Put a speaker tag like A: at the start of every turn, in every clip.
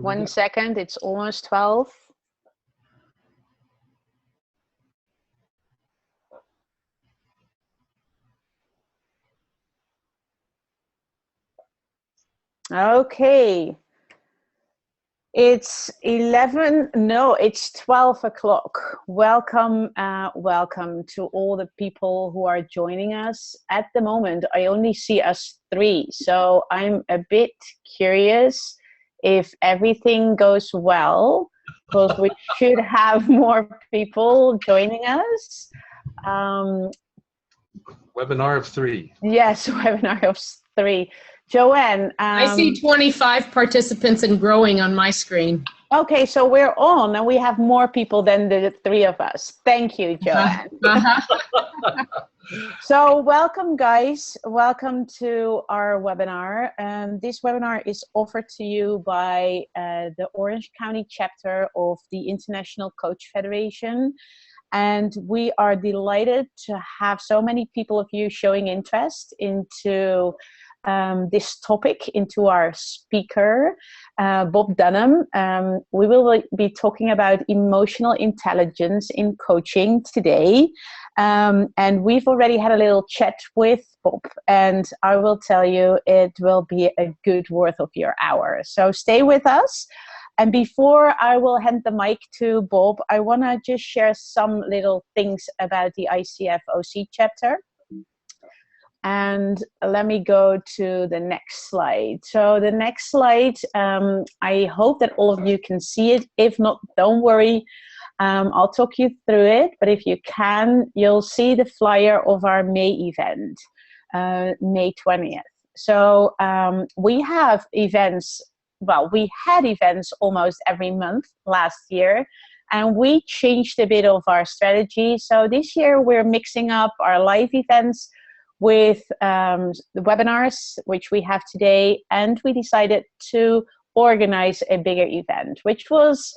A: 1 second, it's almost 12. Okay. It's 11, no, it's 12 o'clock. Welcome, welcome to all the people who are joining us. At the moment, I only see us 3, so I'm a bit curious if everything goes well, because we should have more people joining us.
B: Webinar of 3.
A: Yes, webinar of 3. Joanne.
C: I see 25 participants and growing on my screen.
A: Okay, so we're on and we have more people than the 3 of us. Thank you, Joanne. So welcome, guys. Welcome to our webinar. This webinar is offered to you by the Orange County chapter of the International Coach Federation. And we are delighted to have so many people of you showing interest into this topic, into our speaker, Bob Dunham. We will be talking about emotional intelligence in coaching today. And we've already had a little chat with Bob, and I will tell you it will be a good worth of your hour. So stay with us. And before I will hand the mic to Bob, I want to just share some little things about the ICF OC chapter. And let me go to the next slide. So the next slide, I hope that all of you can see it. If not, don't worry. I'll talk you through it. But if you can, you'll see the flyer of our May event, May 20th. So we have events. Well, we had events almost every month last year. And we changed a bit of our strategy. So this year we're mixing up our live events with the webinars, which we have today, and we decided to organize a bigger event, which was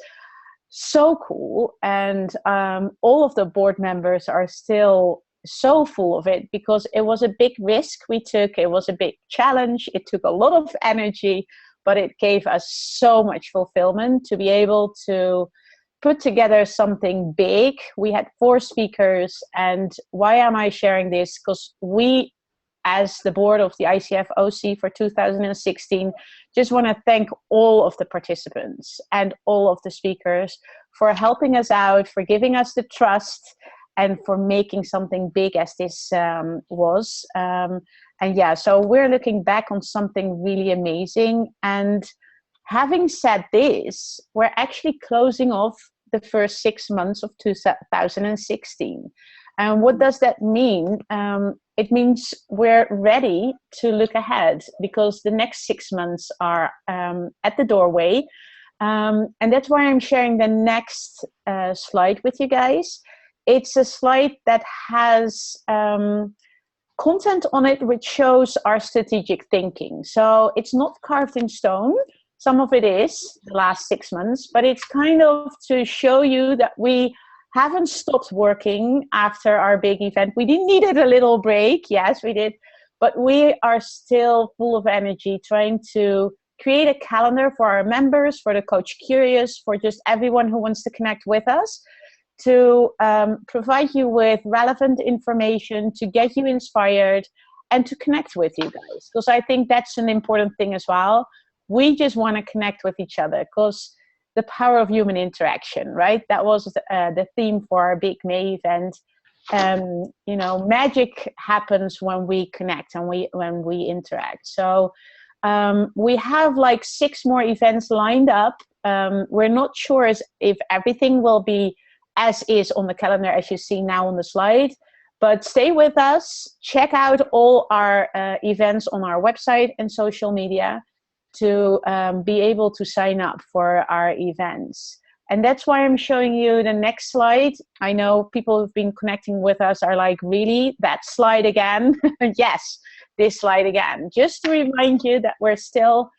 A: so cool. And all of the board members are still so full of it because it was a big risk we took. It was a big challenge. It took a lot of energy, but it gave us so much fulfillment to be able to put together something big. We had 4 speakers, and why am I sharing this? Because we, as the board of the ICF OC for 2016, just want to thank all of the participants and all of the speakers for helping us out, for giving us the trust, and for making something big as this was. And yeah, so we're looking back on something really amazing. And having said this, we're actually closing off the first 6 months of 2016. And what does that mean? It means we're ready to look ahead because the next 6 months are at the doorway. And that's why I'm sharing the next slide with you guys. It's a slide that has content on it which shows our strategic thinking. So it's not carved in stone. Some of it is the last 6 months, but it's kind of to show you that we haven't stopped working after our big event. We did needed a little break. Yes, we did. But we are still full of energy trying to create a calendar for our members, for the Coach Curious, for just everyone who wants to connect with us, to provide you with relevant information, to get you inspired, and to connect with you guys. Because I think that's an important thing as well. We just want to connect with each other because the power of human interaction, right? That was the theme for our big May event. You know, magic happens when we connect and when we interact. So we have like 6 more events lined up. We're not sure if everything will be as is on the calendar as you see now on the slide, but stay with us. Check out all our events on our website and social media to be able to sign up for our events. And that's why I'm showing you the next slide. I know people who've been connecting with us are like, really? That slide again? Yes, this slide again. Just to remind you that we're still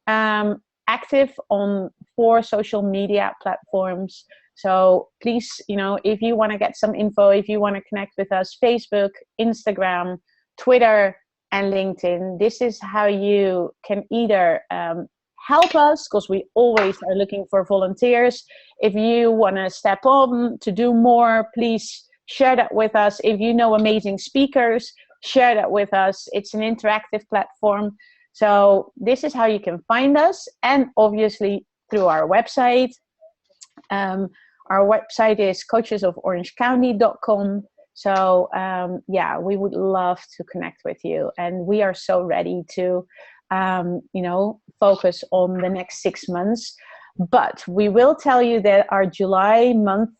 A: active on 4 social media platforms. So please, you know, if you want to get some info, if you want to connect with us, Facebook, Instagram, Twitter, and LinkedIn. This is how you can either help us, because we always are looking for volunteers. If you want to step on to do more, please share that with us. If you know amazing speakers, share that with us. It's an interactive platform. So this is how you can find us, and obviously through our website. Our website is coachesoforangecounty.com. So yeah, we would love to connect with you, and we are so ready to focus on the next 6 months. But we will tell you that our July month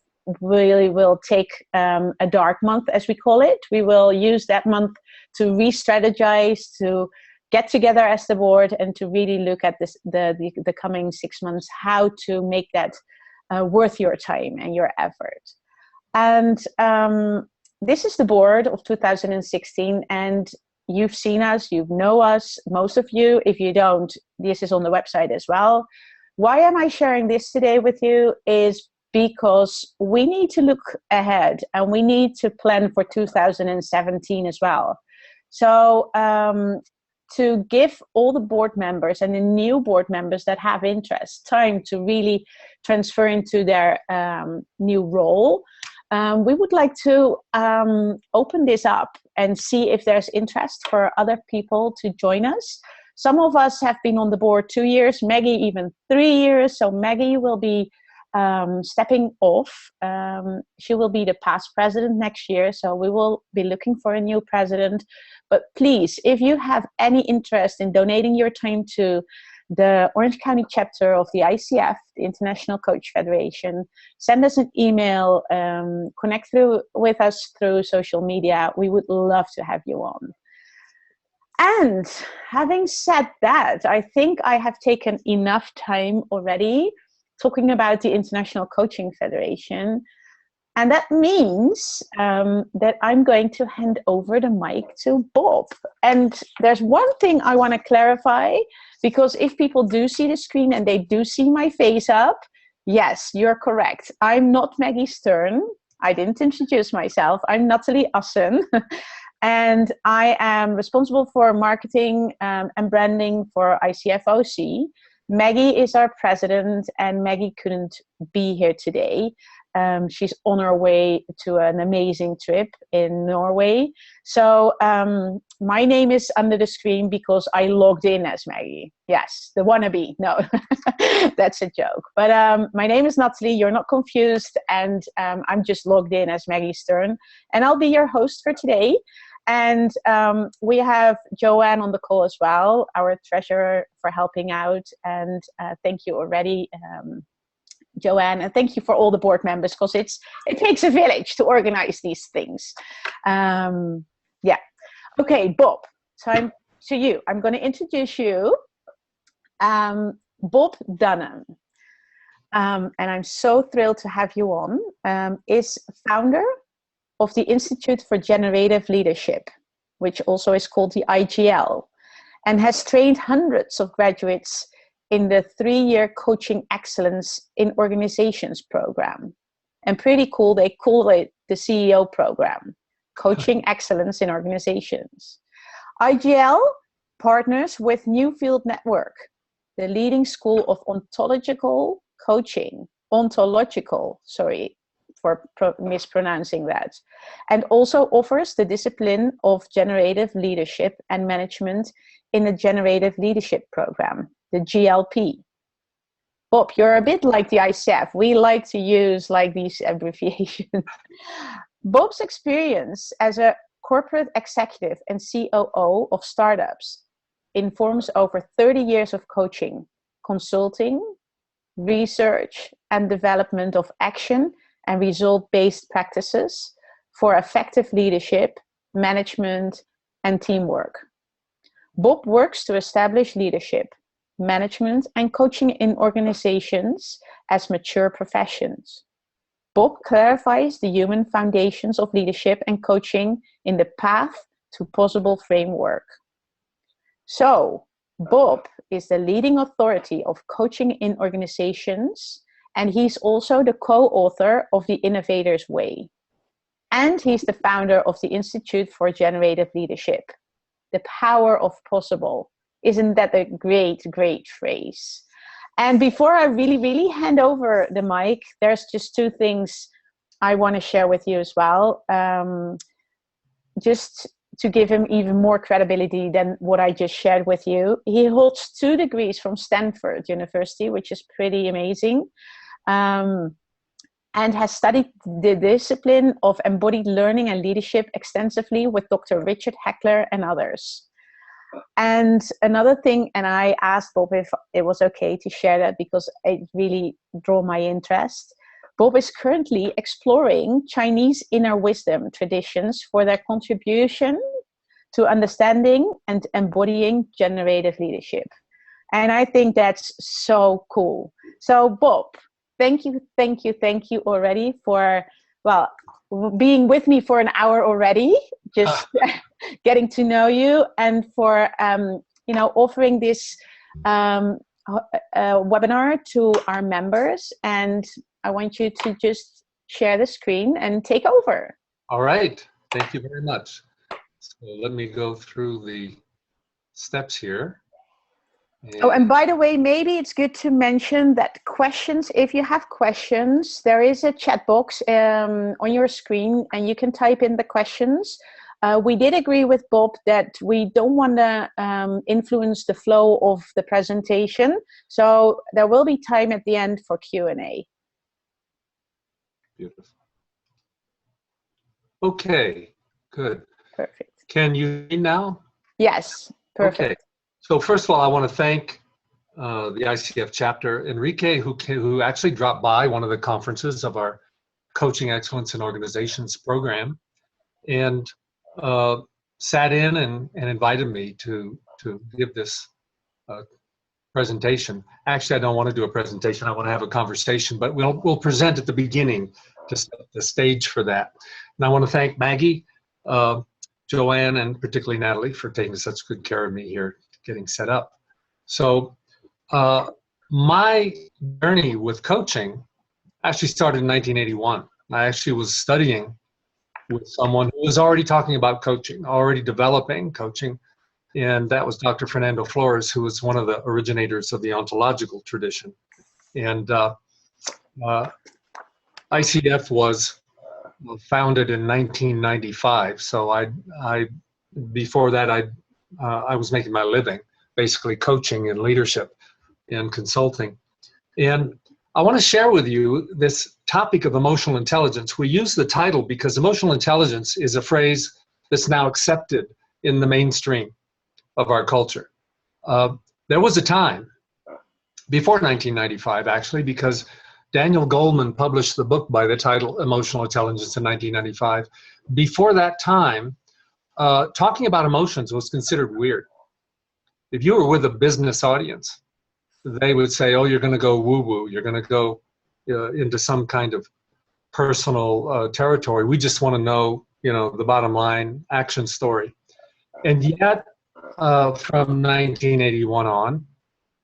A: really will take a dark month, as we call it. We will use that month to re-strategize, to get together as the board, and to really look at the coming 6 months, how to make that worth your time and your effort. And this is the board of 2016, and you've seen us, you know us, most of you. If you don't, this is on the website as well. Why am I sharing this today with you is because we need to look ahead, and we need to plan for 2017 as well. So to give all the board members and the new board members that have interest time to really transfer into their new role, we would like to open this up and see if there's interest for other people to join us. Some of us have been on the board 2 years, Maggie even 3 years. So Maggie will be stepping off. She will be the past president next year. So we will be looking for a new president. But please, if you have any interest in donating your time to the Orange County chapter of the ICF, the International Coach Federation, send us an email, connect with us through social media. We would love to have you on. And having said that, I think I have taken enough time already talking about the International Coaching Federation. And that means that I'm going to hand over the mic to Bob. And there's one thing I want to clarify, because if people do see the screen and they do see my face up, yes, you're correct. I'm not Maggie Stern. I didn't introduce myself. I'm Nathalie Assen. And I am responsible for marketing and branding for ICFOC. Maggie is our president, and Maggie couldn't be here today. She's on her way to an amazing trip in Norway. So my name is under the screen because I logged in as Maggie. Yes, the wannabe. No, that's a joke. But my name is Nathalie. You're not confused. And I'm just logged in as Maggie Stern. And I'll be your host for today. And we have Joanne on the call as well, our treasurer, for helping out. And thank you already, Joanne, and thank you for all the board members, because it takes a village to organize these things. Yeah. Okay, Bob, time to you. I'm going to introduce you. Bob Dunham, and I'm so thrilled to have you on, is founder of the Institute for Generative Leadership, which also is called the IGL, and has trained hundreds of graduates in the 3-year Coaching Excellence in Organizations program. And pretty cool, they call it the CEO program, Coaching Excellence in Organizations. IGL partners with Newfield Network, the leading school of ontological coaching, sorry for mispronouncing that, and also offers the discipline of generative leadership and management in the Generative Leadership Program, the GLP. Bob, you're a bit like the ICF. We like to use like these abbreviations. Bob's experience as a corporate executive and COO of startups informs over 30 years of coaching, consulting, research, and development of action and result-based practices for effective leadership, management, and teamwork. Bob works to establish leadership, management, and coaching in organizations as mature professions. Bob clarifies the human foundations of leadership and coaching in the Path to Possible framework. So, Bob is the leading authority of coaching in organizations, and he's also the co-author of The Innovator's Way. And he's the founder of the Institute for Generative Leadership. The power of possible. Isn't that a great, great phrase? And before I really hand over the mic, there's just two things I want to share with you as well. Just to give him even more credibility than what I just shared with you. He holds 2 degrees from Stanford University, which is pretty amazing. And has studied the discipline of embodied learning and leadership extensively with Dr. Richard Heckler and others. And another thing, and I asked Bob if it was okay to share that because it really drew my interest. Bob is currently exploring Chinese inner wisdom traditions for their contribution to understanding and embodying generative leadership. And I think that's so cool. So Bob, thank you already for, well, being with me for an hour already, just getting to know you, and for, offering this webinar to our members. And I want you to just share the screen and take over.
B: All right. Thank you very much. So let me go through the steps here.
A: And by the way, maybe it's good to mention that questions, if you have questions, there is a chat box on your screen and you can type in the questions. We did agree with Bob that we don't want to influence the flow of the presentation. So there will be time at the end for Q&A.
B: Beautiful. Okay, good.
A: Perfect.
B: Can you hear me now?
A: Yes, perfect.
B: Okay. So first of all, I want to thank the ICF chapter, Enrique, who actually dropped by one of the conferences of our Coaching Excellence in Organizations program, and sat in and invited me to give this presentation. Actually, I don't want to do a presentation. I want to have a conversation, but we'll present at the beginning to set the stage for that. And I want to thank Maggie, Joanne, and particularly Natalie for taking such good care of me here, getting set up. So my journey with coaching actually started in 1981. I actually was studying with someone who was already talking about coaching, already developing coaching, and that was Dr. Fernando Flores, who was one of the originators of the ontological tradition. And ICF was founded in 1995. So before that, I was making my living, basically coaching and leadership and consulting. And I want to share with you this topic of emotional intelligence. We use the title because emotional intelligence is a phrase that's now accepted in the mainstream of our culture. There was a time, before 1995 actually, because Daniel Goleman published the book by the title Emotional Intelligence in 1995. Before that time, talking about emotions was considered weird. If you were with a business audience, they would say, oh, you're going to go woo-woo, you're going to go into some kind of personal territory. We just want to know, the bottom line action story. And yet, from 1981 on,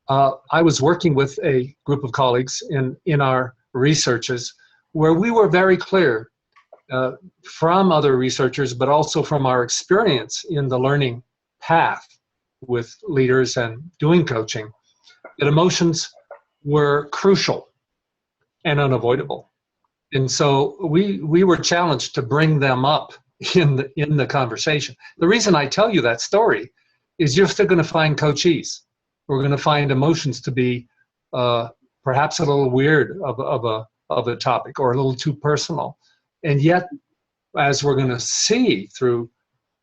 B: I was working with a group of colleagues in our researches where we were very clear from other researchers, but also from our experience in the learning path with leaders and doing coaching, that emotions were crucial and unavoidable. And so we were challenged to bring them up in the conversation. The reason I tell you that story is you're still going to find coachees. We're going to find emotions to be perhaps a little weird of a topic or a little too personal. And yet, as we're going to see through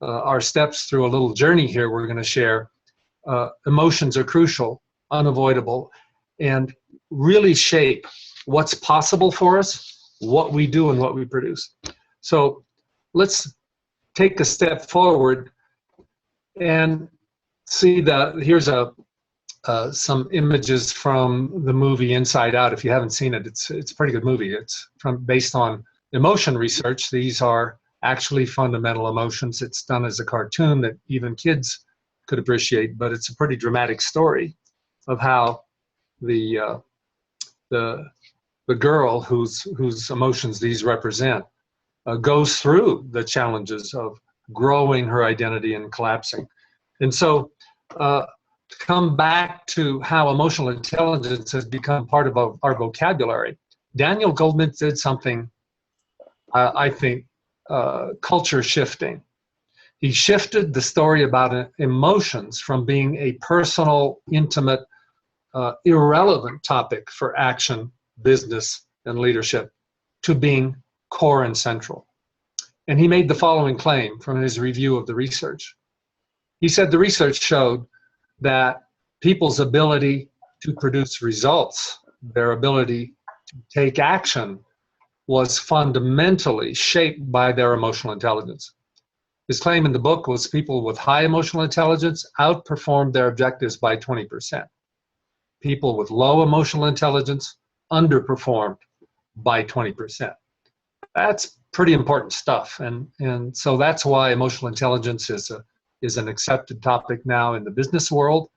B: our steps through a little journey here, we're going to share emotions are crucial, unavoidable, and really shape what's possible for us, what we do, and what we produce. So let's take a step forward and see that here's some images from the movie Inside Out. If you haven't seen it, it's a pretty good movie. It's based on emotion research. These are actually fundamental emotions. It's done as a cartoon that even kids could appreciate, but it's a pretty dramatic story of how the girl whose emotions these represent goes through the challenges of growing her identity and collapsing. And so come back to how emotional intelligence has become part of our vocabulary, Daniel Goleman did something, I think, culture shifting. He shifted the story about emotions from being a personal, intimate, irrelevant topic for action, business, and leadership to being core and central. And he made the following claim from his review of the research. He said the research showed that people's ability to produce results, their ability to take action, was fundamentally shaped by their emotional intelligence. His claim in the book was people with high emotional intelligence outperformed their objectives by 20%. People with low emotional intelligence underperformed by 20%. That's pretty important stuff. And so that's why emotional intelligence is an accepted topic now in the business world.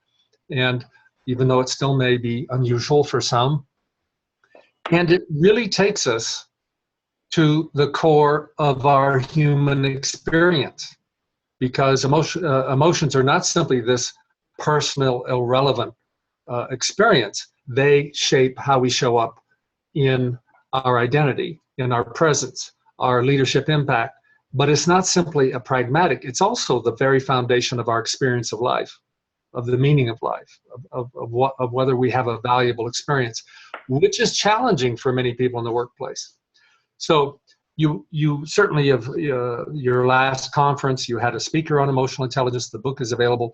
B: And even though it still may be unusual for some, and it really takes us to the core of our human experience, because emotions are not simply this personal, irrelevant experience. They shape how we show up in our identity, in our presence, our leadership impact. But it's not simply a pragmatic, it's also the very foundation of our experience of life, of the meaning of life, of whether we have a valuable experience, which is challenging for many people in the workplace. So you certainly have your last conference, you had a speaker on emotional intelligence. The book is available.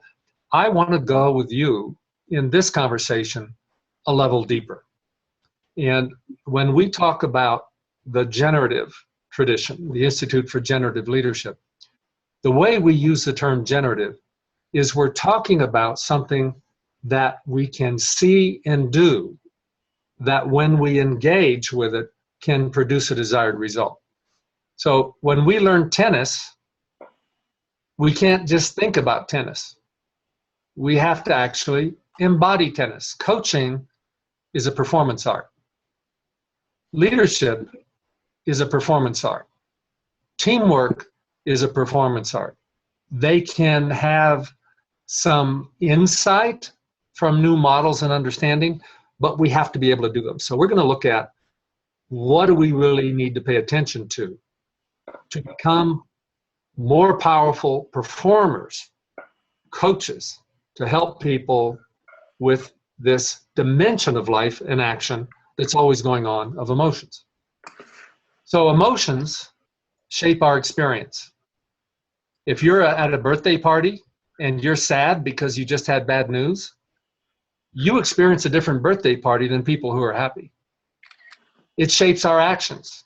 B: I want to go with you in this conversation a level deeper. And when we talk about the generative tradition, the Institute for Generative Leadership, the way we use the term generative is we're talking about something that we can see and do that when we engage with it can produce a desired result. So when we learn tennis, we can't just think about tennis. We have to actually embody tennis. Coaching is a performance art. Leadership is a performance art. Teamwork is a performance art. They can have some insight from new models and understanding, but we have to be able to do them. So we're going to look at what do we really need to pay attention to become more powerful performers, coaches, to help people with this dimension of life and action that's always going on of emotions. So emotions shape our experience. If you're at a birthday party and you're sad because you just had bad news, you experience a different birthday party than people who are happy. It shapes our actions.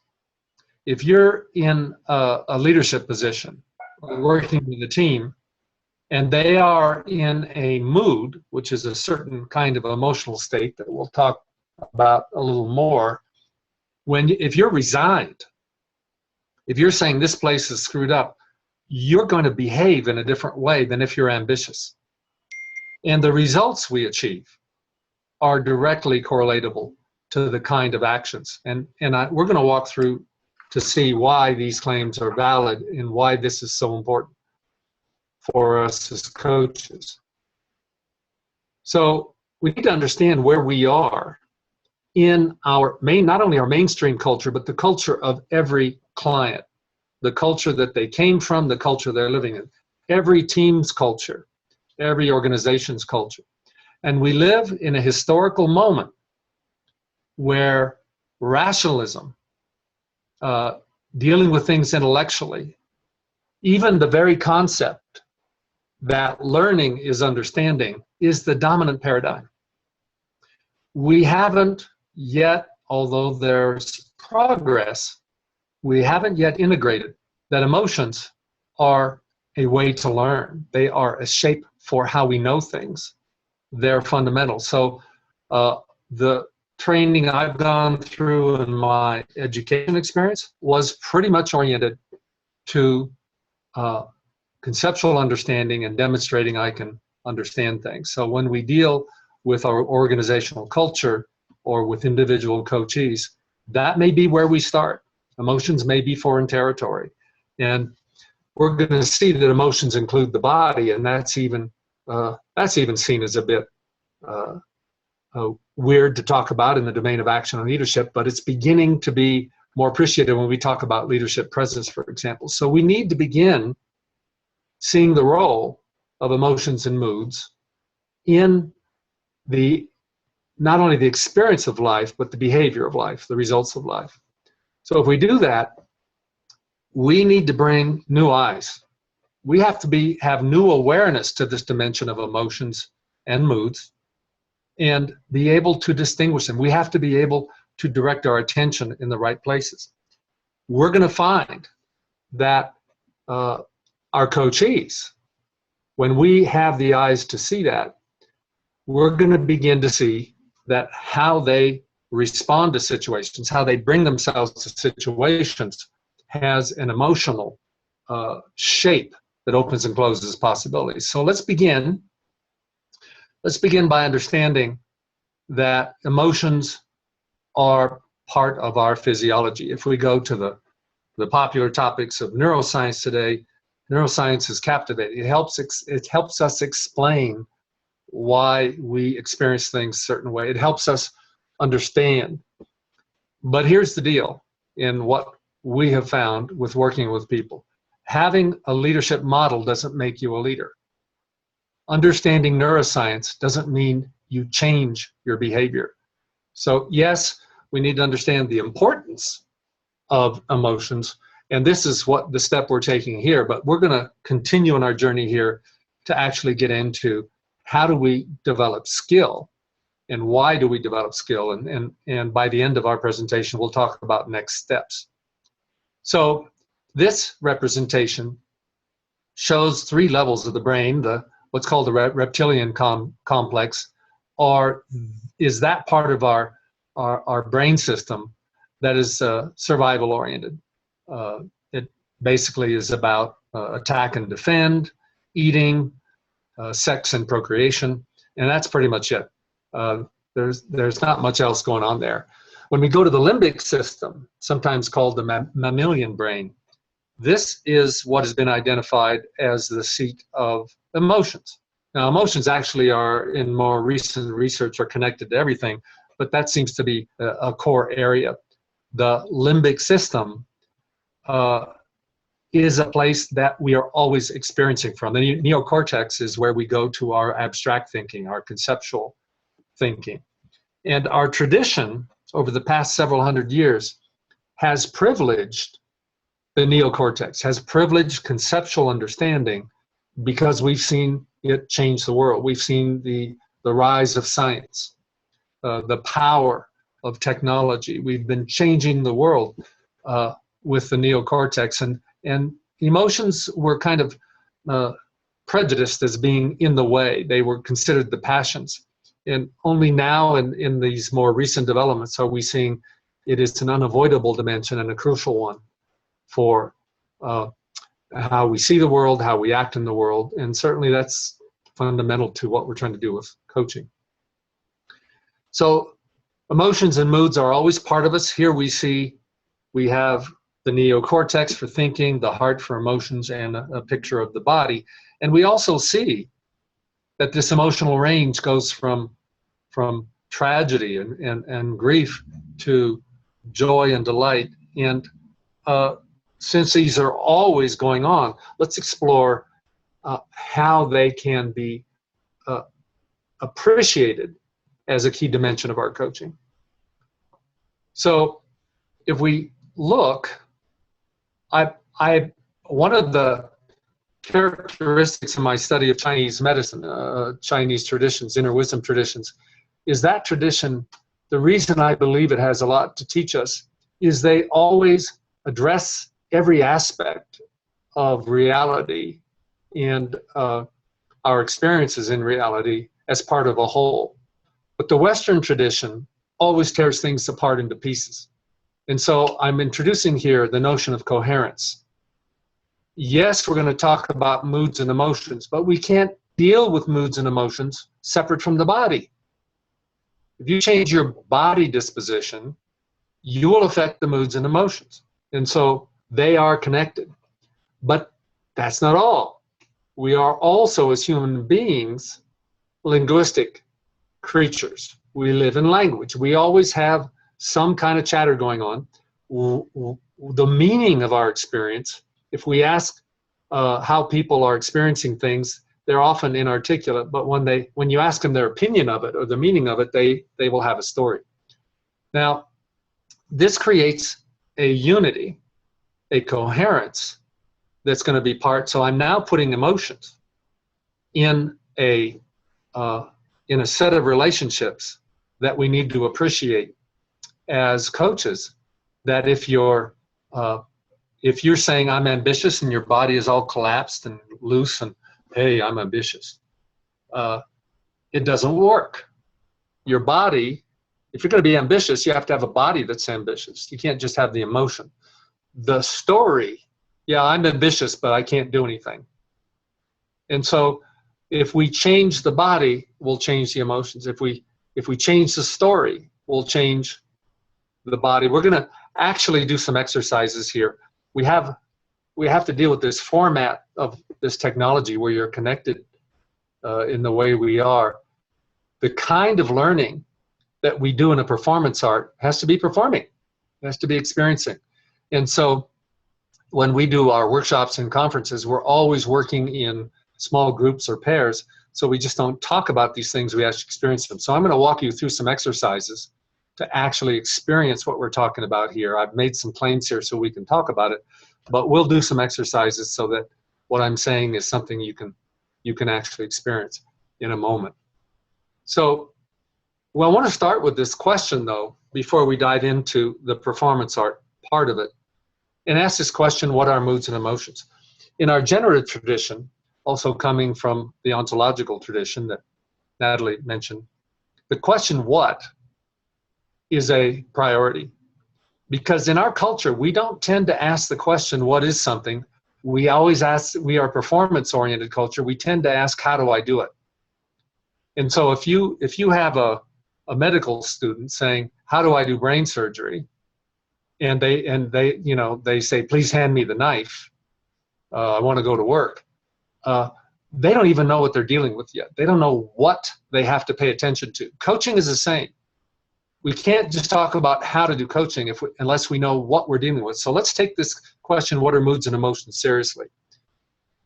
B: If you're in a leadership position, working with a team, and they are in a mood, which is a certain kind of emotional state that we'll talk about a little more, if you're resigned, if you're saying this place is screwed up, you're going to behave in a different way than if you're ambitious. And the results we achieve are directly correlatable to the kind of actions. And we're going to walk through to see why these claims are valid and why this is so important for us as coaches. So we need to understand where we are in our not only our mainstream culture, but the culture of every client, the culture that they came from, the culture they're living in, every team's culture, every organization's culture. And we live in a historical moment where rationalism, dealing with things intellectually, even the very concept that learning is understanding, is the dominant paradigm. We haven't yet, although there's progress, we haven't yet integrated that emotions are a way to learn. They are a shape for how we know things. They're fundamental. So the training I've gone through in my education experience was pretty much oriented to conceptual understanding and demonstrating I can understand things. So when we deal with our organizational culture or with individual coachees, that may be where we start. Emotions may be foreign territory. And we're going to see that emotions include the body, and that's even that's even seen as a bit weird to talk about in the domain of action and leadership, but it's beginning to be more appreciated when we talk about leadership presence, for example. So we need to begin seeing the role of emotions and moods in not only the experience of life, but the behavior of life, the results of life. So if we do that, we need to bring new eyes. We have to have new awareness to this dimension of emotions and moods and be able to distinguish them. We have to be able to direct our attention in the right places. We're going to find that our coachees, when we have the eyes to see that, we're going to begin to see that how they respond to situations, how they bring themselves to situations, has an emotional shape that opens and closes possibilities. So let's begin by understanding that emotions are part of our physiology. If we go to the popular topics of neuroscience today, neuroscience is captivating. It helps us explain why we experience things a certain way. It helps us understand. But here's the deal in what we have found with working with people. Having a leadership model doesn't make you a leader. Understanding neuroscience doesn't mean you change your behavior. So yes, we need to understand the importance of emotions, and this is what the step we're taking here, but we're going to continue on our journey here to actually get into how do we develop skill and why do we develop skill, and by the end of our presentation we'll talk about next steps. So this representation shows 3 levels of the brain. What's called the reptilian complex is that part of our brain system that is survival oriented. It basically is about attack and defend, eating, sex and procreation, and that's pretty much it. There's not much else going on there. When we go to the limbic system, sometimes called the mammalian brain, this is what has been identified as the seat of emotions. Now, emotions actually are, in more recent research, are connected to everything, but that seems to be a core area. The limbic system is a place that we are always experiencing from. The neocortex is where we go to our abstract thinking, our conceptual thinking. And our tradition over the past several hundred years has privileged the neocortex, has privileged conceptual understanding because we've seen it change the world. We've seen the rise of science, the power of technology. We've been changing the world with the neocortex, and emotions were kind of prejudiced as being in the way. They were considered the passions. And only now in these more recent developments are we seeing it is an unavoidable dimension and a crucial one for how we see the world, how we act in the world, and certainly that's fundamental to what we're trying to do with coaching. So emotions and moods are always part of us. Here we have the neocortex for thinking, the heart for emotions, and a picture of the body. And we also see that this emotional range goes from tragedy and grief to joy and delight. And since these are always going on, let's explore how they can be appreciated as a key dimension of our coaching. So if we look, one of the characteristics of my study of Chinese medicine, Chinese traditions, inner wisdom traditions, is that tradition, the reason I believe it has a lot to teach us is they always address every aspect of reality and our experiences in reality as part of a whole. But the Western tradition always tears things apart into pieces. And so I'm introducing here the notion of coherence. Yes, we're going to talk about moods and emotions, but we can't deal with moods and emotions separate from the body. If you change your body disposition, you will affect the moods and emotions. And so they are connected. But that's not all. we are also, as human beings, linguistic creatures. We live in language. We always have some kind of chatter going on. The meaning of our experience, if we ask how people are experiencing things, they're often inarticulate, but when you ask them their opinion of it or the meaning of it, they will have a story. Now, this creates a unity, a coherence that's going to be part. So I'm now putting emotions in a set of relationships that we need to appreciate as coaches. That if you're saying I'm ambitious and your body is all collapsed and loose and hey, I'm ambitious, it doesn't work. Your body, if you're going to be ambitious, you have to have a body that's ambitious. You can't just have the emotion. The story, yeah, I'm ambitious, but I can't do anything. And so if we change the body, we'll change the emotions. If we change the story, we'll change the body. We're going to actually do some exercises here. We have to deal with this format of this technology where you're connected in the way we are. The kind of learning that we do in a performance art has to be performing. It has to be experiencing. And so when we do our workshops and conferences, we're always working in small groups or pairs, so we just don't talk about these things, we actually experience them. So I'm going to walk you through some exercises to actually experience what we're talking about here. I've made some claims here so we can talk about it, but we'll do some exercises so that what I'm saying is something you can actually experience in a moment. So, well, I want to start with this question, though, before we dive into the performance art part of it, and ask this question: what are moods and emotions? In our generative tradition, also coming from the ontological tradition that Natalie mentioned, the question what is a priority. Because in our culture, we don't tend to ask the question, what is something? We always ask, we are a performance-oriented culture, we tend to ask, how do I do it? And so if you have a medical student saying, how do I do brain surgery? And they say, please hand me the knife. I want to go to work. They don't even know what they're dealing with yet. They don't know what they have to pay attention to. Coaching is the same. We can't just talk about how to do coaching unless we know what we're dealing with. So let's take this question, what are moods and emotions, seriously.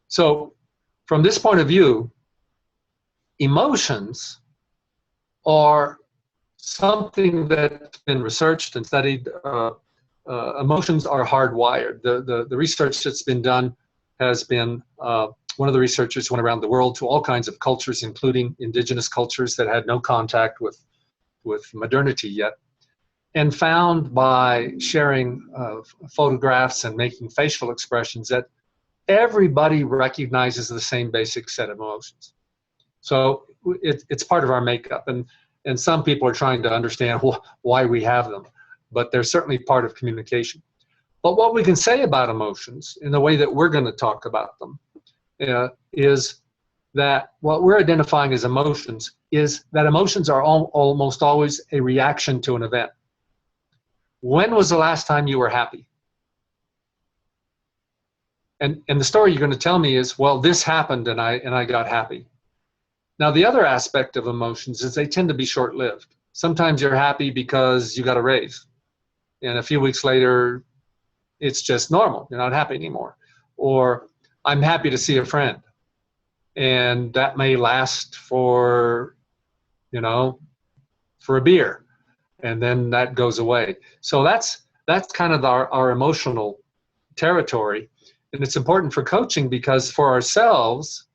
B: So from this point of view, emotions are something that's been researched and studied. Emotions are hardwired. The research that's been done has been, one of the researchers went around the world to all kinds of cultures, including indigenous cultures that had no contact with modernity yet, and found by sharing photographs and making facial expressions that everybody recognizes the same basic set of emotions. So it's part of our makeup, and some people are trying to understand why we have them, but they're certainly part of communication. But what we can say about emotions in the way that we're going to talk about them is that what we're identifying as emotions is that emotions are almost always a reaction to an event. When was the last time you were happy? And the story you're going to tell me is, well, this happened and I got happy. Now, the other aspect of emotions is they tend to be short-lived. Sometimes you're happy because you got a raise, and a few weeks later, it's just normal. You're not happy anymore. Or I'm happy to see a friend, and that may last for a beer, and then that goes away. So that's kind of our emotional territory, and it's important for coaching because for ourselves,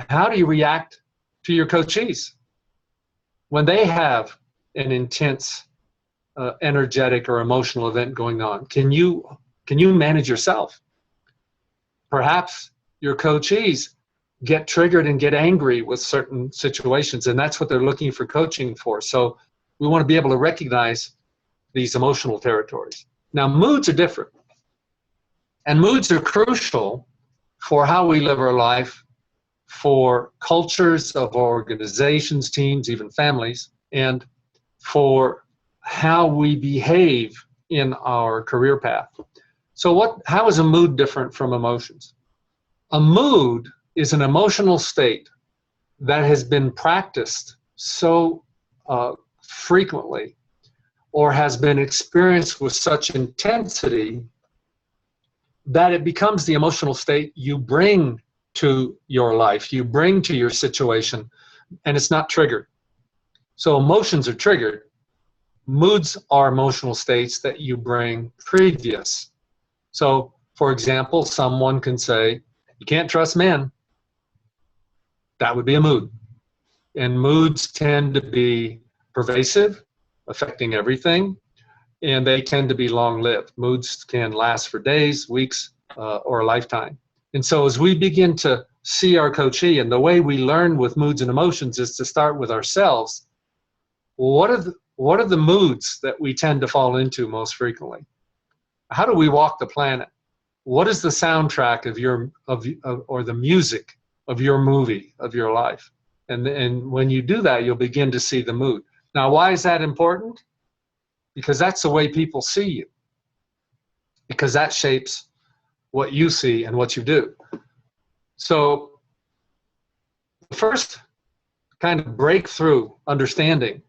B: how do you react to your coachees when they have an intense, energetic or emotional event going on? Can you manage yourself? Perhaps your coachees get triggered and get angry with certain situations, and that's what they're looking for coaching for. So we want to be able to recognize these emotional territories. Now, moods are different, and moods are crucial for how we live our life, for cultures of organizations, teams, even families, and for how we behave in our career path. So how is a mood different from emotions? A mood is an emotional state that has been practiced so frequently or has been experienced with such intensity that it becomes the emotional state you bring to your life, you bring to your situation, and it's not triggered. So emotions are triggered. Moods are emotional states that you bring previous. So, for example, someone can say, you can't trust men. That would be a mood. And moods tend to be pervasive, affecting everything, and they tend to be long-lived. Moods can last for days, weeks, or a lifetime. And so as we begin to see our coachee, and the way we learn with moods and emotions is to start with ourselves. What are the moods that we tend to fall into most frequently? How do we walk the planet? What is the soundtrack or the music of your movie, of your life? And when you do that, you'll begin to see the mood. Now, why is that important? Because that's the way people see you. Because that shapes what you see and what you do. So the first kind of breakthrough understanding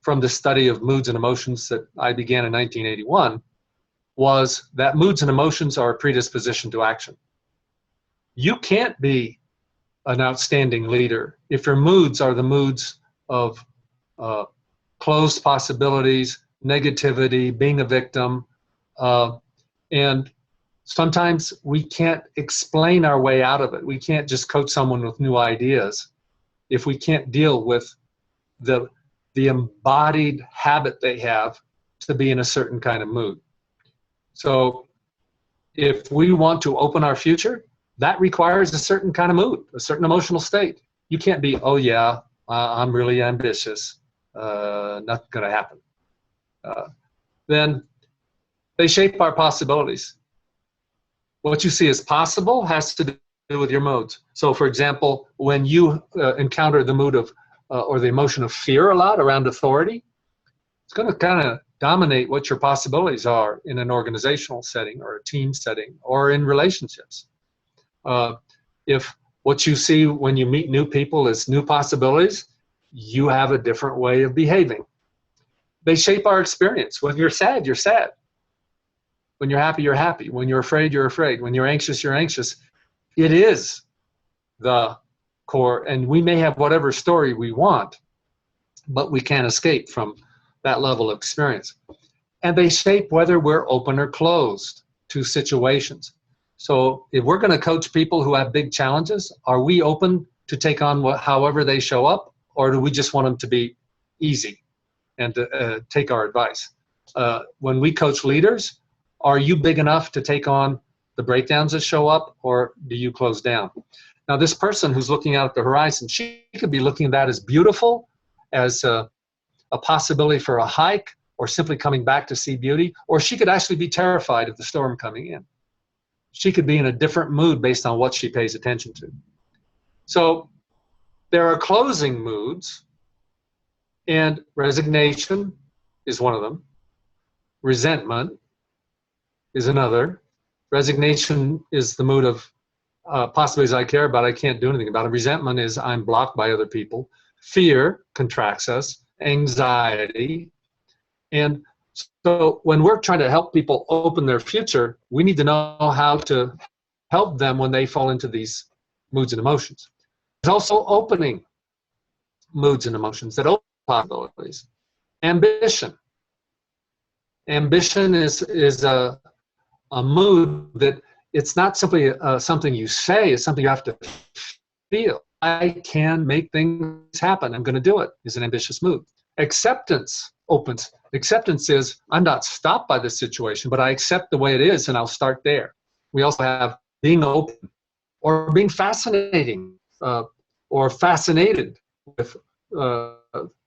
B: from the study of moods and emotions that I began in 1981 was that moods and emotions are a predisposition to action. You can't be an outstanding leader if your moods are the moods of closed possibilities, negativity, being a victim, and sometimes we can't explain our way out of it. We can't just coach someone with new ideas if we can't deal with the embodied habit they have to be in a certain kind of mood. So if we want to open our future, that requires a certain kind of mood, a certain emotional state. You can't be, oh yeah, I'm really ambitious, nothing's gonna happen. Then they shape our possibilities. What you see as possible has to do with your modes. So for example, when you encounter the mood of, or the emotion of fear a lot around authority, it's gonna kind of dominate what your possibilities are in an organizational setting or a team setting or in relationships. If what you see when you meet new people is new possibilities, you have a different way of behaving. They shape our experience. When you're sad, you're sad. When you're happy, you're happy. When you're afraid, you're afraid. When you're anxious, you're anxious. It is the core, and we may have whatever story we want, but we can't escape from that level of experience. And they shape whether we're open or closed to situations. So if we're going to coach people who have big challenges, are we open to take on however they show up, or do we just want them to be easy and to take our advice? When we coach leaders, are you big enough to take on the breakdowns that show up, or do you close down? Now, this person who's looking out at the horizon, she could be looking at that as beautiful, as a possibility for a hike, or simply coming back to see beauty, or she could actually be terrified of the storm coming in. She could be in a different mood based on what she pays attention to. So there are closing moods, and resignation is one of them. Resentment is another. Resignation is the mood of possibilities I care about, I can't do anything about it. Resentment is I'm blocked by other people. Fear contracts us. Anxiety. And so when we're trying to help people open their future, we need to know how to help them when they fall into these moods and emotions. There's also opening moods and emotions that open possibilities. Ambition. Ambition is a mood that it's not simply something you say, it's something you have to feel. I can make things happen. I'm going to do it is an ambitious mood. Acceptance opens. Acceptance is I'm not stopped by this situation, but I accept the way it is and I'll start there. We also have being open or being fascinating or fascinated with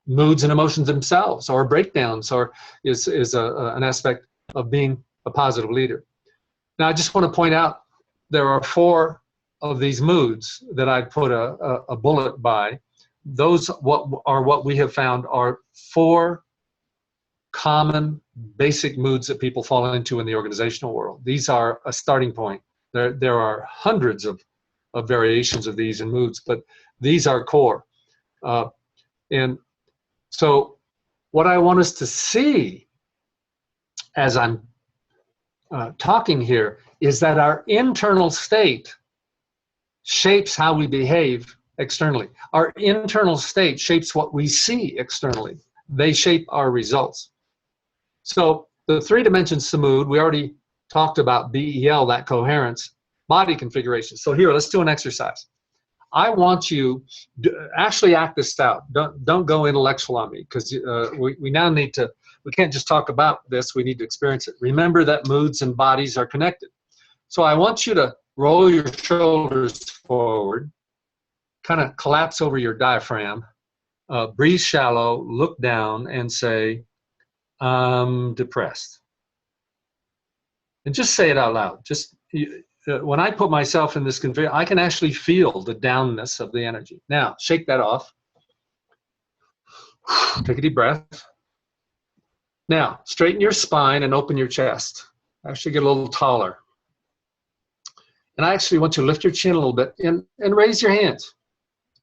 B: moods and emotions themselves, or breakdowns, or is an aspect of being a positive leader. Now, I just want to point out there are 4 of these moods that I put a bullet by. Those what we have found are 4 common basic moods that people fall into in the organizational world. These are a starting point. There are hundreds of of variations of these in moods, but these are core. And so what I want us to see as I'm talking here is that our internal state shapes how we behave externally. Our internal state shapes what we see externally. They shape our results. So the 3 dimensions to mood, we already talked about BEL, that coherence, body configuration. So here, let's do an exercise. I want you to actually act this out. Don't go intellectual on me, because we now need to, we can't just talk about this, we need to experience it. Remember that moods and bodies are connected. So I want you to roll your shoulders forward, kind of collapse over your diaphragm, breathe shallow, look down and say, I'm depressed. And just say it out loud. Just when I put myself in this configuration, I can actually feel the downness of the energy. Now, shake that off. Take a deep breath. Now, straighten your spine and open your chest. Actually get a little taller. And I actually want you to lift your chin a little bit and raise your hands.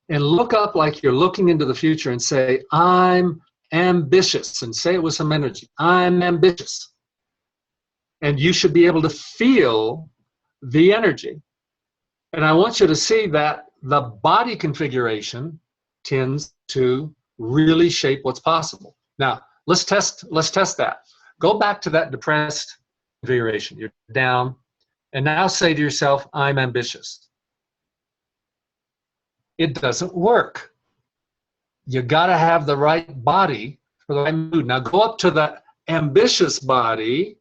B: And look up like you're looking into the future and say, I'm ambitious. And say it with some energy. I'm ambitious. And you should be able to feel the energy. And I want you to see that the body configuration tends to really shape what's possible. Now, let's test that. Go back to that depressed configuration. You're down. And now say to yourself, I'm ambitious. It doesn't work. You got to have the right body for the right mood. Now go up to the ambitious body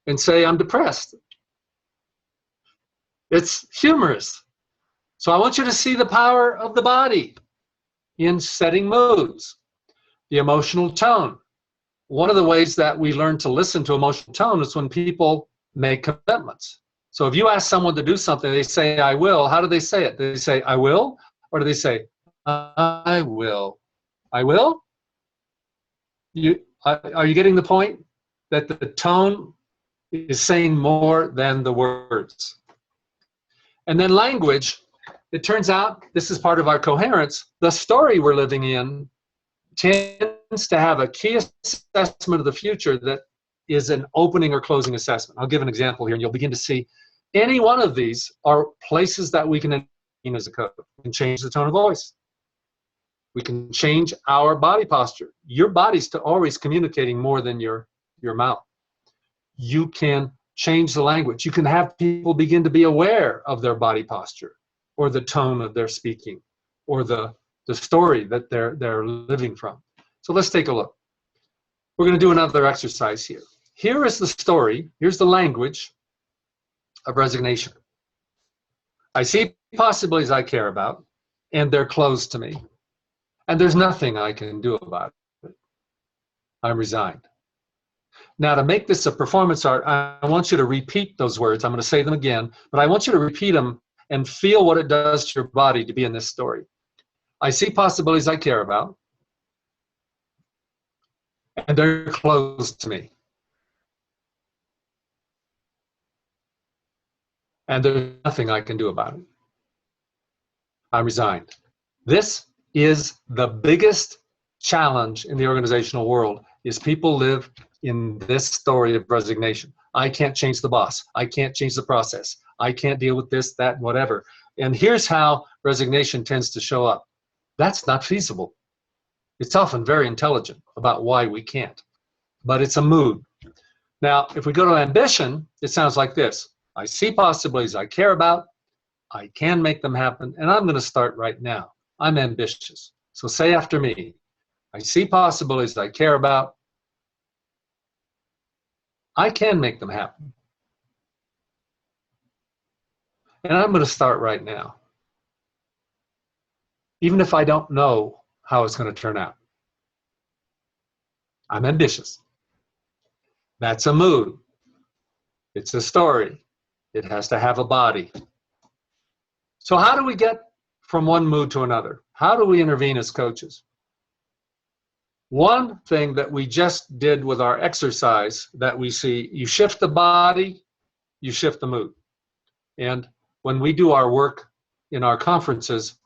B: and say, I'm depressed. It's humorous. So I want you to see the power of the body in setting moods. The emotional tone. One of the ways that we learn to listen to emotional tone is when people make commitments. So if you ask someone to do something, they say, I will. How do they say it? Do they say, I will? Or do they say, I will? I will? Are you getting the point? That the tone is saying more than the words. And then language, it turns out, this is part of our coherence, the story we're living in tends to have a key assessment of the future that is an opening or closing assessment. I'll give an example here, and you'll begin to see any one of these are places that we can intervene as a coach. We can change the tone of voice. We can change our body posture. Your body's always communicating more than your mouth. You can change the language. You can have people begin to be aware of their body posture or the tone of their speaking or the story that they're living from. So let's take a look. We're going to do another exercise here. Here is the story. Here's the language of resignation. I see possibilities I care about, and they're closed to me. And there's nothing I can do about it. I'm resigned. Now, to make this a performance art, I want you to repeat those words. I'm going to say them again, but I want you to repeat them and feel what it does to your body to be in this story. I see possibilities I care about, and they're closed to me. And there's nothing I can do about it. I'm resigned. This is the biggest challenge in the organizational world, is people live in this story of resignation. I can't change the boss. I can't change the process. I can't deal with this, that, whatever. And here's how resignation tends to show up. That's not feasible. It's often very intelligent about why we can't, but it's a mood. Now, if we go to ambition, it sounds like this. I see possibilities I care about. I can make them happen, and I'm going to start right now. I'm ambitious. So say after me. I see possibilities I care about. I can make them happen. And I'm going to start right now. Even if I don't know how it's going to turn out. I'm ambitious. That's a mood. It's a story. It has to have a body. So how do we get from one mood to another? How do we intervene as coaches? One thing that we just did with our exercise that we see, you shift the body, you shift the mood. And when we do our work in our conferences,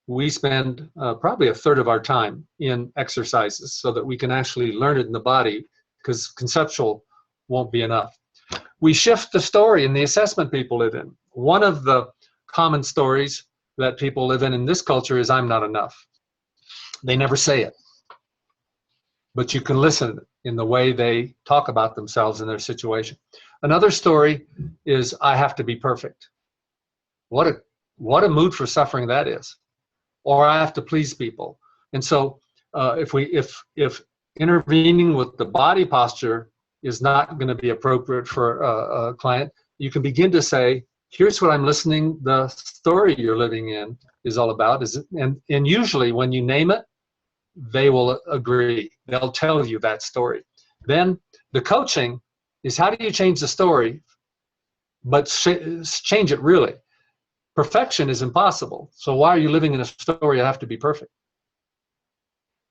B: we spend probably a third of our time in exercises so that we can actually learn it in the body, because conceptual won't be enough. We shift the story in the assessment people live in. One of the common stories that people live in this culture is, I'm not enough. They never say it, but you can listen in the way they talk about themselves and their situation. Another story is, I have to be perfect. What a mood for suffering that is. Or I have to please people. And so if intervening with the body posture is not going to be appropriate for a client, you can begin to say, here's what I'm listening, the story you're living in is all about. And usually when you name it, they will agree. They'll tell you that story. Then the coaching is, how do you change the story, but change it really? Perfection is impossible. So why are you living in a story I have to be perfect?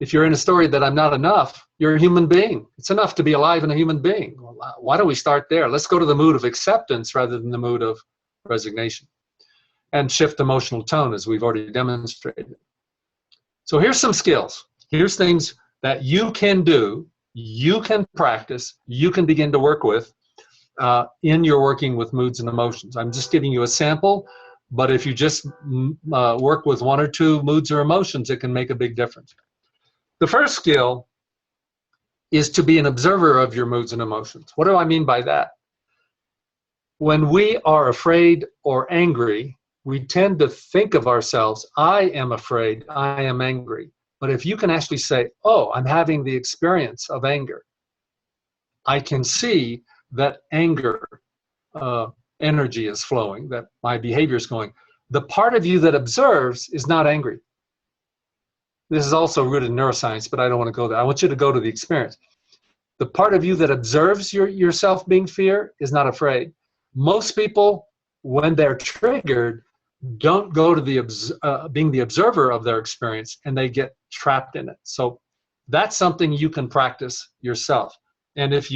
B: If you're in a story that I'm not enough, you're a human being. It's enough to be alive and a human being. Why don't we start there? Let's go to the mood of acceptance rather than the mood of resignation. And shift emotional tone, as we've already demonstrated. So here's some skills. Here's things that you can do, you can practice, you can begin to work with in your working with moods and emotions. I'm just giving you a sample, but if you just work with one or two moods or emotions, it can make a big difference. The first skill is to be an observer of your moods and emotions. What do I mean by that? When we are afraid or angry, we tend to think of ourselves, I am afraid, I am angry. But if you can actually say, oh, I'm having the experience of anger, I can see that anger energy is flowing, that my behavior is going. The part of you that observes is not angry. This is also rooted in neuroscience, but I don't want to go there. I want you to go to the experience. The part of you that observes yourself being fear is not afraid. Most people, when they're triggered, don't go to the being the observer of their experience, and they get trapped in it. So that's something you can practice yourself. And if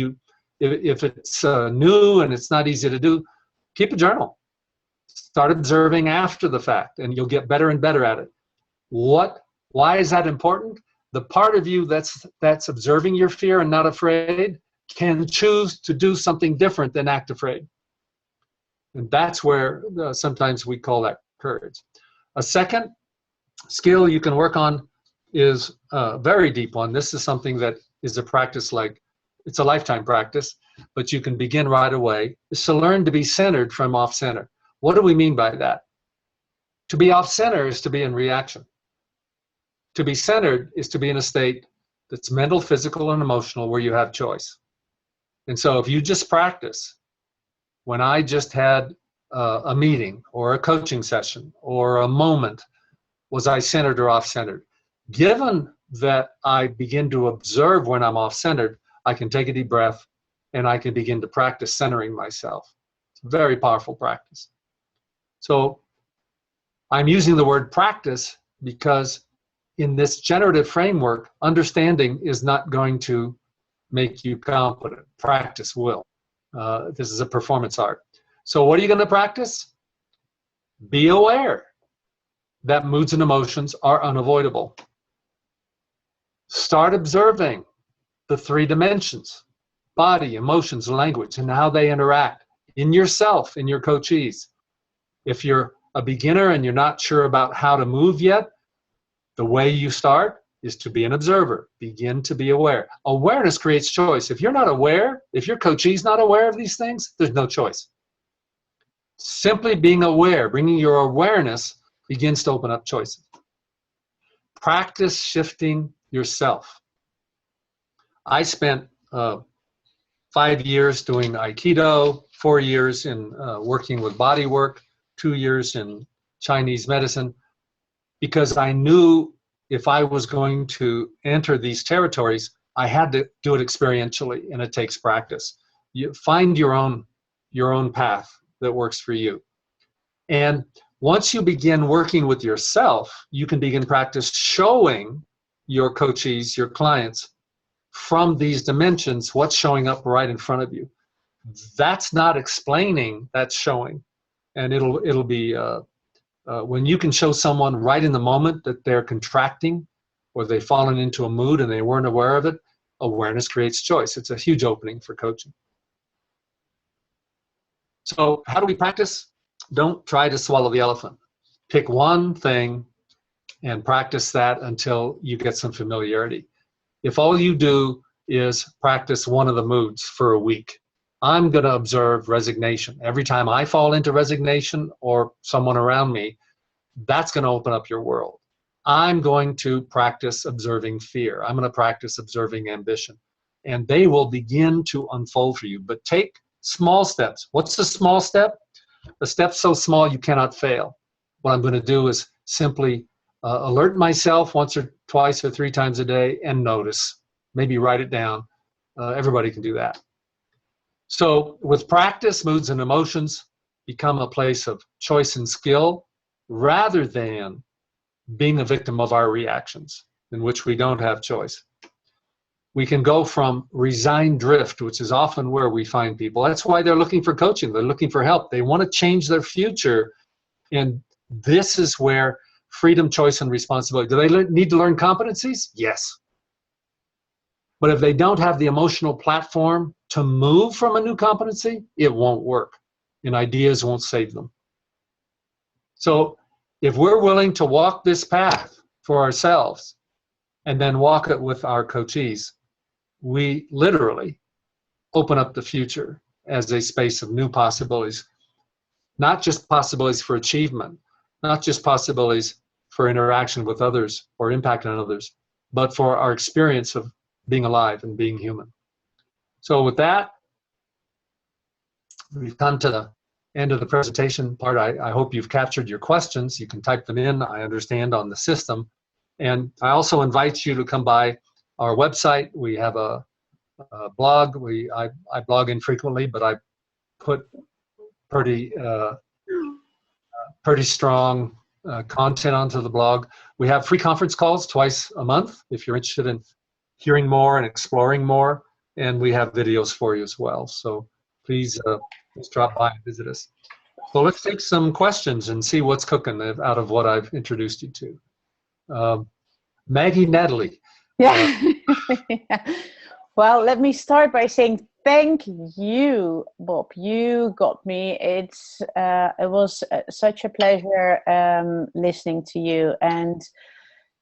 B: it's new and it's not easy to do, keep a journal. Start observing after the fact, and you'll get better and better at it. Why is that important? The part of you that's observing your fear and not afraid can choose to do something different than act afraid. And that's where sometimes we call that courage. A second skill you can work on is a very deep one. This is something that is a practice, like it's a lifetime practice, but you can begin right away, is to learn to be centered from off-center. What do we mean by that? To be off-center is to be in reaction. To be centered is to be in a state that's mental, physical, and emotional, where you have choice. And so if you just practice, when I just had a meeting or a coaching session or a moment, was I centered or off-centered? Given that I begin to observe when I'm off-centered, I can take a deep breath and I can begin to practice centering myself. It's a very powerful practice. So I'm using the word practice because in this generative framework, understanding is not going to make you competent. Practice will. This is a performance art. So what are you going to practice? Be aware that moods and emotions are unavoidable. Start observing the three dimensions: body, emotions, language, and how they interact in yourself, in your coachees. If you're a beginner and you're not sure about how to move yet, the way you start is to be an observer. Begin to be aware. Awareness creates choice. If you're not aware, if your coachee's not aware of these things, there's no choice. Simply being aware, bringing your awareness, begins to open up choices. Practice shifting yourself. I spent 5 years doing Aikido, 4 years in working with body work, 2 years in Chinese medicine, because I knew if I was going to enter these territories, I had to do it experientially, and it takes practice. You find your own path that works for you. And once you begin working with yourself, you can begin practice showing your coachees, your clients, from these dimensions, what's showing up right in front of you. That's not explaining, that's showing. And it'll be when you can show someone right in the moment that they're contracting or they've fallen into a mood and they weren't aware of it, awareness creates choice. It's a huge opening for coaching. So how do we practice? Don't try to swallow the elephant. Pick one thing and practice that until you get some familiarity. If all you do is practice one of the moods for a week, I'm going to observe resignation. Every time I fall into resignation or someone around me, that's going to open up your world. I'm going to practice observing fear. I'm going to practice observing ambition. And they will begin to unfold for you. But take small steps. What's the small step? A step so small you cannot fail. What I'm going to do is simply alert myself once or twice or 3 times a day and notice. Maybe write it down. Everybody can do that. So with practice, moods and emotions become a place of choice and skill rather than being a victim of our reactions in which we don't have choice. We can go from resigned drift, which is often where we find people. That's why they're looking for coaching. They're looking for help. They want to change their future. And this is where freedom, choice, and responsibility. Do they need to learn competencies? Yes. But if they don't have the emotional platform to move from a new competency, it won't work. And ideas won't save them. So if we're willing to walk this path for ourselves and then walk it with our coachees, we literally open up the future as a space of new possibilities. Not just possibilities for achievement, not just possibilities for interaction with others or impact on others, but for our experience of being alive and being human. So with that, we've come to the end of the presentation part. I hope you've captured your questions. You can type them in, I understand, on the system. And I also invite you to come by our website. We have a blog. I blog infrequently, but I put pretty strong content onto the blog. We have free conference calls twice a month if you're interested in hearing more and exploring more. And we have videos for you as well. So please drop by and visit us. So let's take some questions and see what's cooking out of what I've introduced you to. Maggie Natalie.
A: Yeah. Well, let me start by saying thank you, Bob. You got me. It was such a pleasure listening to you and,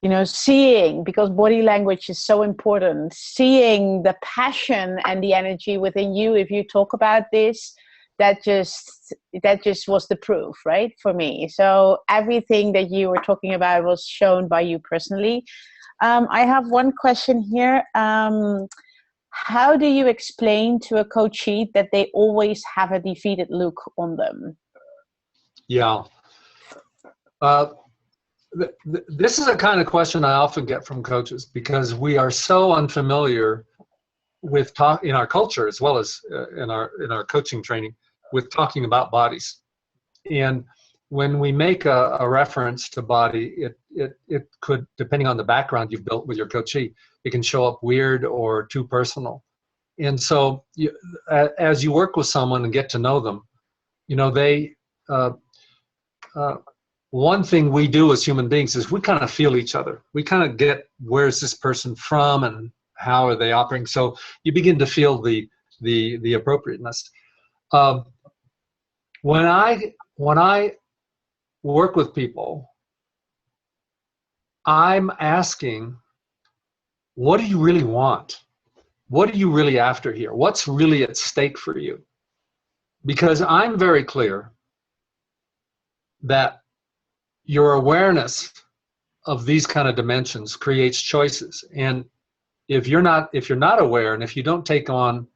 A: you know, seeing, because body language is so important, seeing the passion and the energy within you. If you talk about this, that just was the proof, right, for me. So everything that you were talking about was shown by you personally. I have one question here. How do you explain to a coachee that they always have a defeated look on them?
B: Yeah. This is a kind of question I often get from coaches because we are so unfamiliar with in our culture as well as in our coaching training with talking about bodies. And when we make a reference to body, it could, depending on the background you've built with your coachee, it can show up weird or too personal. And so as you work with someone and get to know them, you know, one thing we do as human beings is we kind of feel each other. We kind of get, where's this person from and how are they operating? So you begin to feel the appropriateness. When I work with people, I'm asking, what do you really want? What are you really after here? What's really at stake for you? Because I'm very clear that your awareness of these kind of dimensions creates choices. And if you're not aware and if you don't take on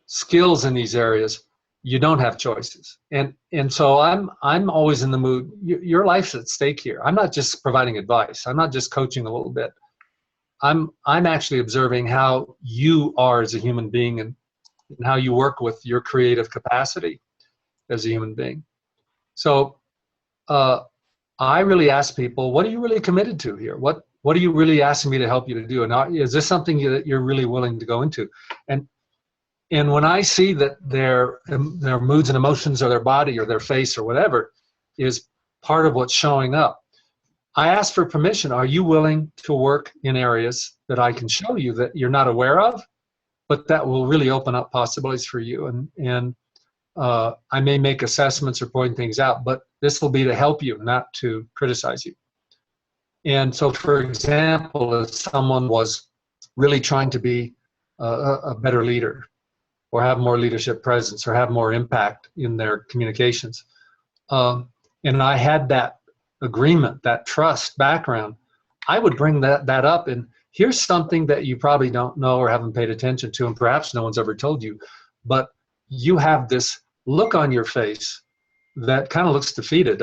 B: skills in these areas, you don't have choices. And so I'm always in the mood, your life's at stake here. I'm not just providing advice. I'm not just coaching a little bit. I'm actually observing how you are as a human being and how you work with your creative capacity as a human being. So I really ask people, what are you really committed to here? What are you really asking me to help you to do? And is this something that you're really willing to go into? And And when I see that their moods and emotions or their body or their face or whatever is part of what's showing up, I ask for permission. Are you willing to work in areas that I can show you that you're not aware of, but that will really open up possibilities for you? And I may make assessments or point things out, but this will be to help you, not to criticize you. And so, for example, if someone was really trying to be a better leader, or have more leadership presence, or have more impact in their communications, and I had that agreement, that trust background, I would bring that up. And here's something that you probably don't know or haven't paid attention to, and perhaps no one's ever told you, but you have this look on your face that kind of looks defeated.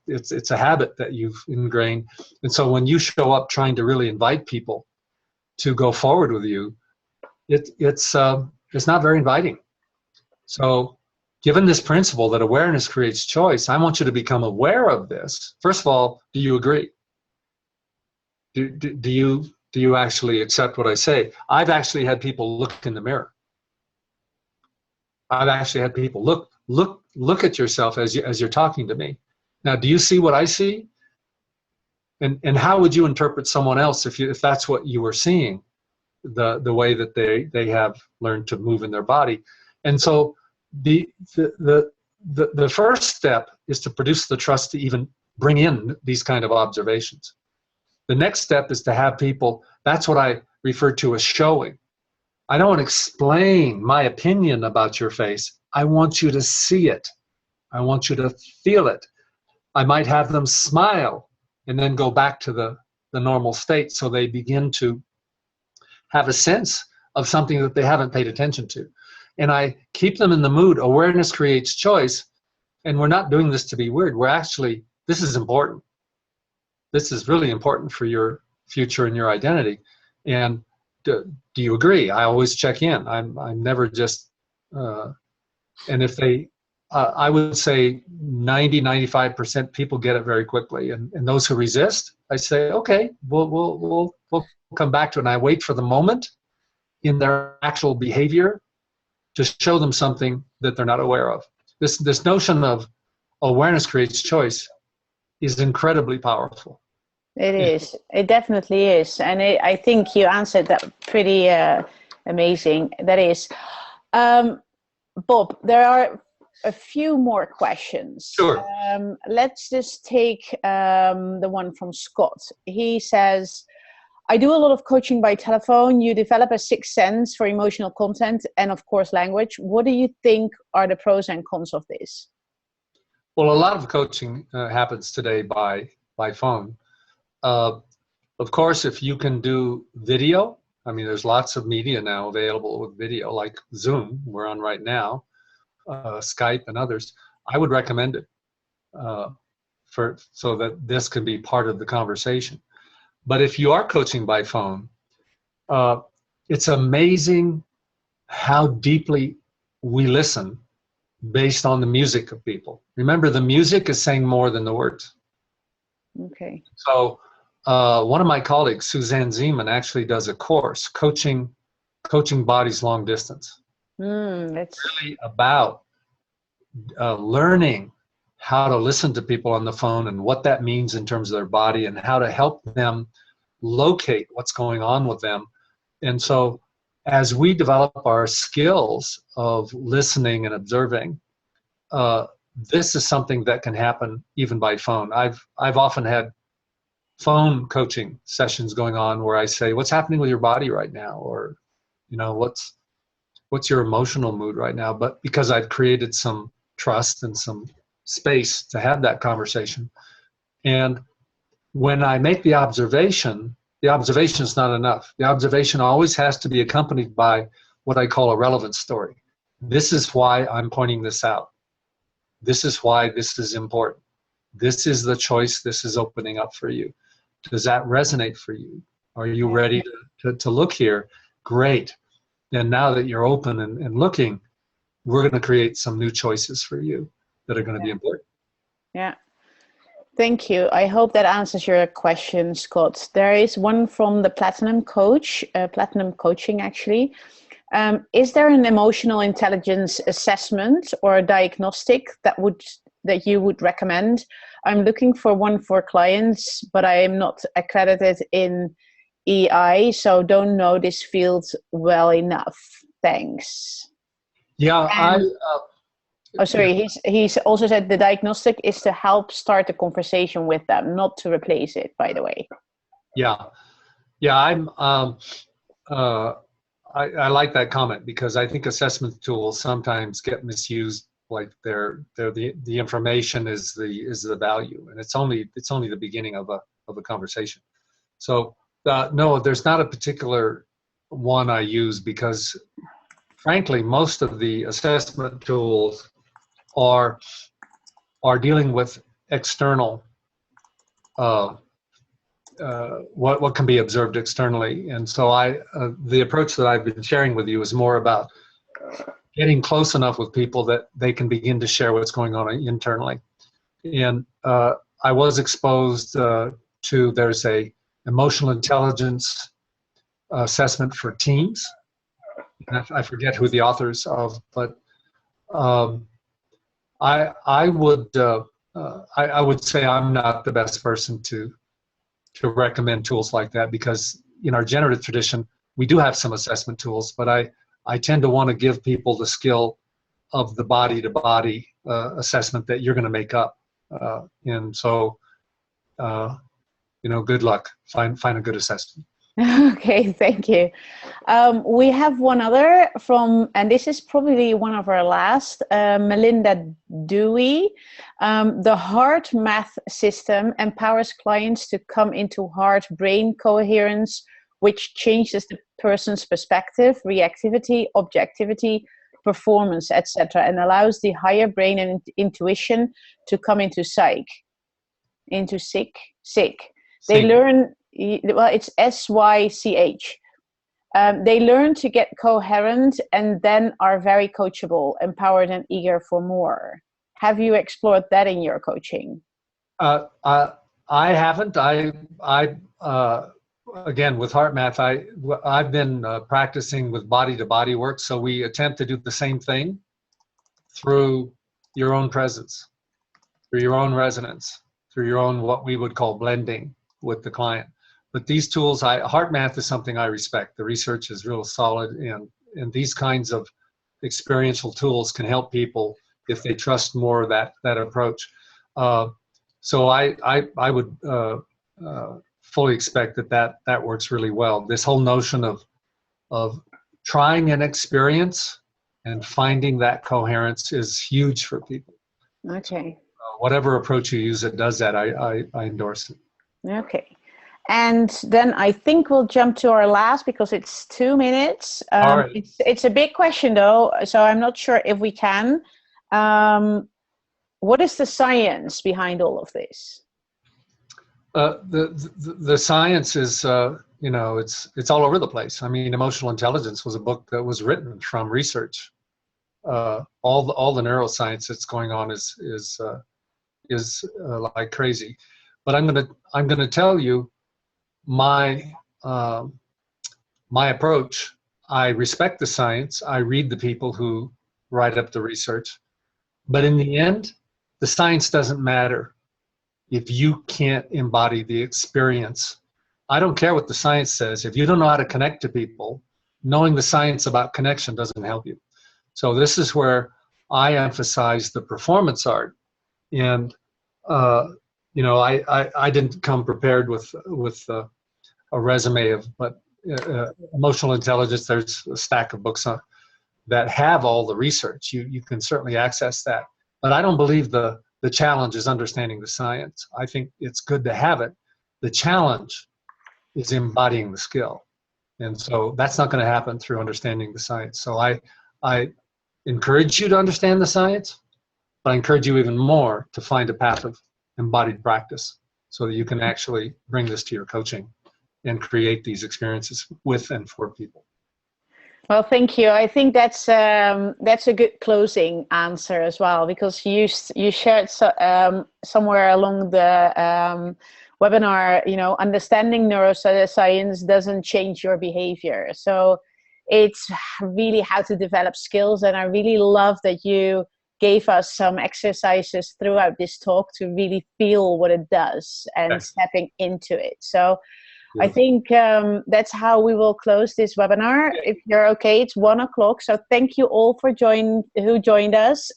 B: It's a habit that you've ingrained. And so when you show up trying to really invite people to go forward with you, it's not very inviting. So given this principle that awareness creates choice, I want you to become aware of this. First of all, do you agree? Do you actually accept what I say? I've actually had people look in the mirror. I've actually had people look at yourself as you're talking to me. Now, do you see what I see? And how would you interpret someone else if that's what you were seeing, the way that they have learned to move in their body? And so the first step is to produce the trust to even bring in these kind of observations. The next step is to have people, that's what I refer to as showing. I don't want to explain my opinion about your face. I want you to see it. I want you to feel it. I might have them smile and then go back to the normal state, so they begin to have a sense of something that they haven't paid attention to. And I keep them in the mood. Awareness creates choice. And we're not doing this to be weird. We're actually, this is important. This is really important for your future and your identity. And do you agree? I always check in. I'm never just, and if they, I would say 95% people get it very quickly. And those who resist, I say, okay, we'll come back to it. And I wait for the moment in their actual behavior to show them something that they're not aware of. This notion of awareness creates choice is incredibly powerful.
A: It is. It definitely is. And I think you answered that pretty amazing. That is. Bob, there are a few more questions.
B: Sure.
A: Let's just take the one from Scott. He says, I do a lot of coaching by telephone. You develop a sixth sense for emotional content and, of course, language. What do you think are the pros and cons of this?
B: Well, a lot of coaching happens today by phone. Of course, if you can do video, I mean, there's lots of media now available with video, like Zoom, we're on right now, Skype and others. I would recommend it so that this can be part of the conversation. But if you are coaching by phone, it's amazing how deeply we listen based on the music of people. Remember, the music is saying more than the words.
A: Okay.
B: So one of my colleagues, Suzanne Zeman, actually does a course, Coaching Bodies Long Distance.
A: That's
B: really about learning how to listen to people on the phone and what that means in terms of their body and how to help them locate what's going on with them. And so as we develop our skills of listening and observing, this is something that can happen even by phone. I've often had phone coaching sessions going on where I say, what's happening with your body right now? Or, you know, what's your emotional mood right now? But because I've created some trust and some space to have that conversation. And when I make the observation is not enough. The observation always has to be accompanied by what I call a relevant story. This is why I'm pointing this out. This is why this is important. This is the choice this is opening up for you. Does that resonate for you? Are you ready to look here? Great. And now that you're open and looking, we're going to create some new choices for you that are going to be important.
A: Yeah. Thank you. I hope that answers your question, Scott. There is one from the Platinum Coach, Platinum Coaching actually. Is there an emotional intelligence assessment or a diagnostic that you would recommend? I'm looking for one for clients, but I am not accredited in EI, so don't know this field well enough. Thanks.
B: Yeah,
A: He's also said the diagnostic is to help start a conversation with them, not to replace it, by the way.
B: Yeah, I like that comment, because I think assessment tools sometimes get misused. Like the information is the value, and it's only the beginning of a conversation. So no, there's not a particular one I use, because frankly, most of the assessment tools are dealing with external what can be observed externally. And so the approach that I've been sharing with you is more about getting close enough with people that they can begin to share what's going on internally. And I was exposed to, there's a emotional intelligence assessment for teams. I forget who the authors of, but I would say I'm not the best person to recommend tools like that, because in our generative tradition, we do have some assessment tools, but I tend to want to give people the skill of the body-to-body assessment that you're going to make up. And so, good luck. Find a good assessment.
A: Okay, thank you. We have one other and this is probably one of our last, Melinda Dewey. The heart math system empowers clients to come into heart-brain coherence, which changes the person's perspective, reactivity, objectivity, performance, etc., and allows the higher brain and intuition to come into psych. They learn, well, it's SYCH. They learn to get coherent and then are very coachable, empowered, and eager for more. Have you explored that in your coaching?
B: I haven't. Again, with heart math, I've been practicing with body-to-body work. So we attempt to do the same thing through your own presence, through your own resonance, through your own what we would call blending with the client. But these tools, heart math is something I respect. The research is real solid, and these kinds of experiential tools can help people if they trust more that approach. So I would fully expect that works really well. This whole notion of trying an experience and finding that coherence is huge for people.
A: Okay.
B: So, whatever approach you use that does that, I endorse it.
A: Okay. And then I think we'll jump to our last, because it's 2 minutes.
B: All right.
A: It's a big question though, so I'm not sure if we can. What is the science behind all of this?
B: The science is, it's all over the place. I mean, Emotional Intelligence was a book that was written from research. All the neuroscience that's going on is like crazy. But I'm gonna tell you my approach. I respect the science. I read the people who write up the research. But in the end, the science doesn't matter if you can't embody the experience. I don't care what the science says. If you don't know how to connect to people, knowing the science about connection doesn't help you. So this is where I emphasize the performance art. And I didn't come prepared with a resume but Emotional Intelligence, there's a stack of books that have all the research. You can certainly access that. But I don't believe the challenge is understanding the science. I think it's good to have it. The challenge is embodying the skill. And so that's not going to happen through understanding the science. So I encourage you to understand the science, but I encourage you even more to find a path of embodied practice so that you can actually bring this to your coaching and create these experiences with and for people.
A: Well, thank you. I think that's a good closing answer as well, because you shared somewhere along the webinar, understanding neuroscience doesn't change your behavior. So it's really how to develop skills. And I really love that you gave us some exercises throughout this talk to really feel what it does and stepping into it. So I think that's how we will close this webinar. If you're okay, it's 1 o'clock. So thank you all for who joined us.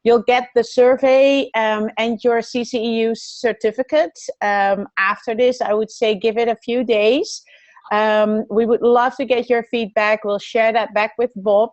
A: You'll get the survey and your CCEU certificate after this. I would say give it a few days. We would love to get your feedback. We'll share that back with Bob.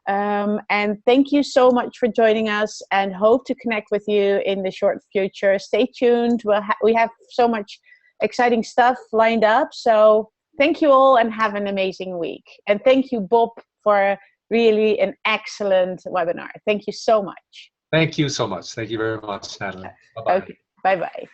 A: And thank you so much for joining us, and hope to connect with you in the short future. Stay tuned. We have so much exciting stuff lined up. So thank you all and have an amazing week. And thank you, Bob, for really an excellent webinar. Thank you so much.
B: Thank you so much. Thank you very much, Natalie. Bye-bye.
A: Okay. Bye-bye.